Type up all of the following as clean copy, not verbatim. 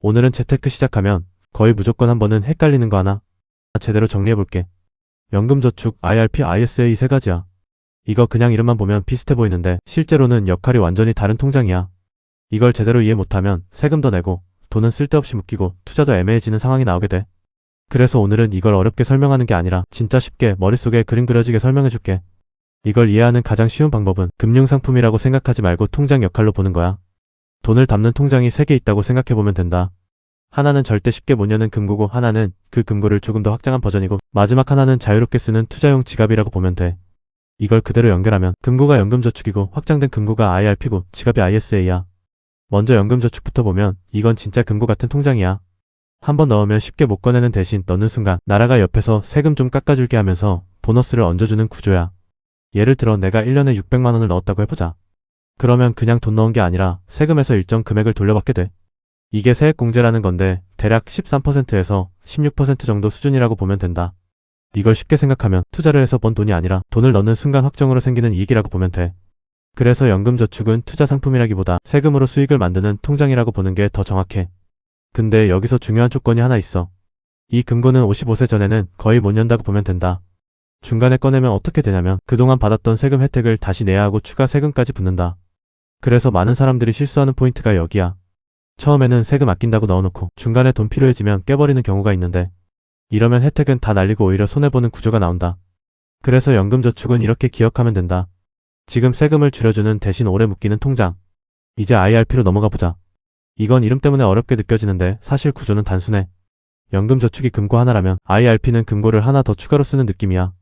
오늘은 재테크 시작하면 거의 무조건 한 번은 헷갈리는 거 하나 제대로 정리해볼게. 연금저축, IRP, ISA 이 세 가지야. 이거 그냥 이름만 보면 비슷해 보이는데 실제로는 역할이 완전히 다른 통장이야. 이걸 제대로 이해 못하면 세금 더 내고 돈은 쓸데없이 묶이고 투자도 애매해지는 상황이 나오게 돼. 그래서 오늘은 이걸 어렵게 설명하는 게 아니라 진짜 쉽게 머릿속에 그림 그려지게 설명해줄게. 이걸 이해하는 가장 쉬운 방법은 금융상품이라고 생각하지 말고 통장 역할로 보는 거야. 돈을 담는 통장이 3개 있다고 생각해보면 된다. 하나는 절대 쉽게 못 여는 금고고, 하나는 그 금고를 조금 더 확장한 버전이고, 마지막 하나는 자유롭게 쓰는 투자용 지갑이라고 보면 돼. 이걸 그대로 연결하면 금고가 연금저축이고 확장된 금고가 IRP고 지갑이 ISA야. 먼저 연금저축부터 보면 이건 진짜 금고 같은 통장이야. 한번 넣으면 쉽게 못 꺼내는 대신 넣는 순간 나라가 옆에서 세금 좀 깎아줄게 하면서 보너스를 얹어주는 구조야. 예를 들어 내가 1년에 600만 원을 넣었다고 해보자. 그러면 그냥 돈 넣은 게 아니라 세금에서 일정 금액을 돌려받게 돼. 이게 세액공제라는 건데 대략 13%에서 16% 정도 수준이라고 보면 된다. 이걸 쉽게 생각하면 투자를 해서 번 돈이 아니라 돈을 넣는 순간 확정으로 생기는 이익이라고 보면 돼. 그래서 연금저축은 투자 상품이라기보다 세금으로 수익을 만드는 통장이라고 보는 게 더 정확해. 근데 여기서 중요한 조건이 하나 있어. 이 금고는 55세 전에는 거의 못 연다고 보면 된다. 중간에 꺼내면 어떻게 되냐면 그동안 받았던 세금 혜택을 다시 내야 하고 추가 세금까지 붙는다. 그래서 많은 사람들이 실수하는 포인트가 여기야. 처음에는 세금 아낀다고 넣어놓고 중간에 돈 필요해지면 깨버리는 경우가 있는데 이러면 혜택은 다 날리고 오히려 손해보는 구조가 나온다. 그래서 연금저축은 이렇게 기억하면 된다. 지금 세금을 줄여주는 대신 오래 묶이는 통장. 이제 IRP로 넘어가 보자. 이건 이름 때문에 어렵게 느껴지는데 사실 구조는 단순해. 연금저축이 금고 하나라면 IRP는 금고를 하나 더 추가로 쓰는 느낌이야.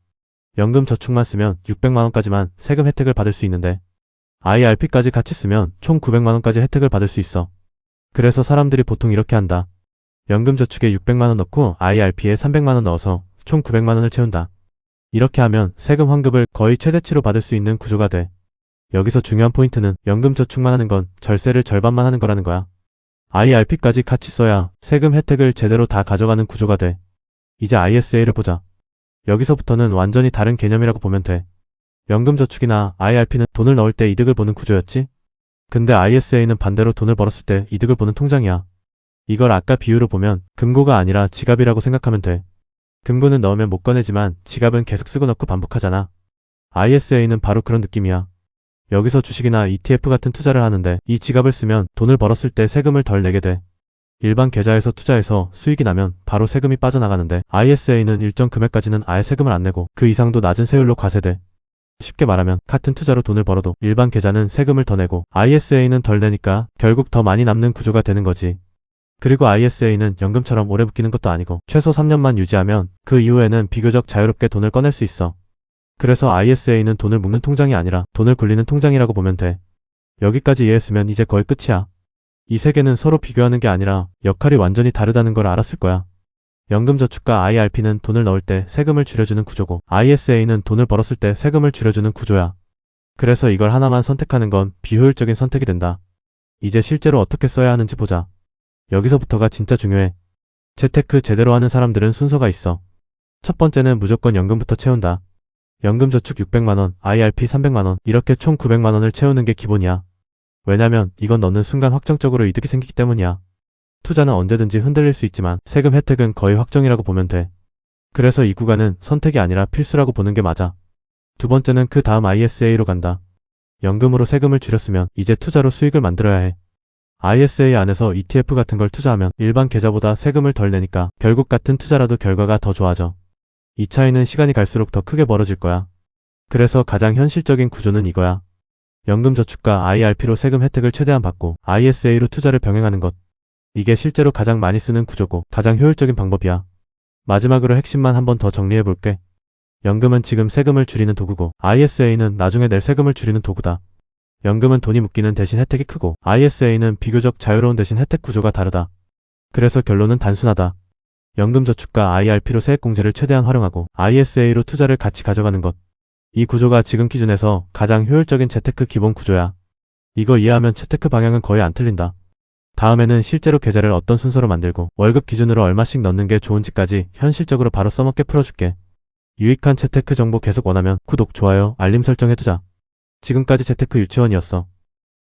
연금저축만 쓰면 600만원까지만 세금 혜택을 받을 수 있는데 IRP까지 같이 쓰면 총 900만원까지 혜택을 받을 수 있어. 그래서 사람들이 보통 이렇게 한다. 연금저축에 600만원 넣고 IRP에 300만원 넣어서 총 900만원을 채운다. 이렇게 하면 세금 환급을 거의 최대치로 받을 수 있는 구조가 돼. 여기서 중요한 포인트는 연금저축만 하는 건 절세를 절반만 하는 거라는 거야. IRP까지 같이 써야 세금 혜택을 제대로 다 가져가는 구조가 돼. 이제 ISA를 보자. 여기서부터는 완전히 다른 개념이라고 보면 돼. 연금저축이나 IRP는 돈을 넣을 때 이득을 보는 구조였지? 근데 ISA는 반대로 돈을 벌었을 때 이득을 보는 통장이야. 이걸 아까 비유로 보면 금고가 아니라 지갑이라고 생각하면 돼. 금고는 넣으면 못 꺼내지만 지갑은 계속 쓰고 넣고 반복하잖아. ISA는 바로 그런 느낌이야. 여기서 주식이나 ETF 같은 투자를 하는데 이 지갑을 쓰면 돈을 벌었을 때 세금을 덜 내게 돼. 일반 계좌에서 투자해서 수익이 나면 바로 세금이 빠져나가는데 ISA는 일정 금액까지는 아예 세금을 안 내고 그 이상도 낮은 세율로 과세돼. 쉽게 말하면 같은 투자로 돈을 벌어도 일반 계좌는 세금을 더 내고 ISA는 덜 내니까 결국 더 많이 남는 구조가 되는 거지. 그리고 ISA는 연금처럼 오래 묶이는 것도 아니고 최소 3년만 유지하면 그 이후에는 비교적 자유롭게 돈을 꺼낼 수 있어. 그래서 ISA는 돈을 묶는 통장이 아니라 돈을 굴리는 통장이라고 보면 돼. 여기까지 이해했으면 이제 거의 끝이야. 이 세 개는 서로 비교하는 게 아니라 역할이 완전히 다르다는 걸 알았을 거야. 연금저축과 IRP는 돈을 넣을 때 세금을 줄여주는 구조고 ISA는 돈을 벌었을 때 세금을 줄여주는 구조야. 그래서 이걸 하나만 선택하는 건 비효율적인 선택이 된다. 이제 실제로 어떻게 써야 하는지 보자. 여기서부터가 진짜 중요해. 재테크 제대로 하는 사람들은 순서가 있어. 첫 번째는 무조건 연금부터 채운다. 연금저축 600만원, IRP 300만원, 이렇게 총 900만원을 채우는 게 기본이야. 왜냐면 이건 넣는 순간 확정적으로 이득이 생기기 때문이야. 투자는 언제든지 흔들릴 수 있지만 세금 혜택은 거의 확정이라고 보면 돼. 그래서 이 구간은 선택이 아니라 필수라고 보는 게 맞아. 두 번째는 그 다음 ISA로 간다. 연금으로 세금을 줄였으면 이제 투자로 수익을 만들어야 해. ISA 안에서 ETF 같은 걸 투자하면 일반 계좌보다 세금을 덜 내니까 결국 같은 투자라도 결과가 더 좋아져. 이 차이는 시간이 갈수록 더 크게 벌어질 거야. 그래서 가장 현실적인 구조는 이거야. 연금저축과 IRP로 세금 혜택을 최대한 받고 ISA로 투자를 병행하는 것. 이게 실제로 가장 많이 쓰는 구조고 가장 효율적인 방법이야. 마지막으로 핵심만 한번 더 정리해볼게. 연금은 지금 세금을 줄이는 도구고 ISA는 나중에 낼 세금을 줄이는 도구다. 연금은 돈이 묶이는 대신 혜택이 크고 ISA는 비교적 자유로운 대신 혜택 구조가 다르다. 그래서 결론은 단순하다. 연금저축과 IRP로 세액공제를 최대한 활용하고 ISA로 투자를 같이 가져가는 것. 이 구조가 지금 기준에서 가장 효율적인 재테크 기본 구조야. 이거 이해하면 재테크 방향은 거의 안 틀린다. 다음에는 실제로 계좌를 어떤 순서로 만들고 월급 기준으로 얼마씩 넣는 게 좋은지까지 현실적으로 바로 써먹게 풀어줄게. 유익한 재테크 정보 계속 원하면 구독, 좋아요, 알림 설정 해두자. 지금까지 재테크 유치원이었어.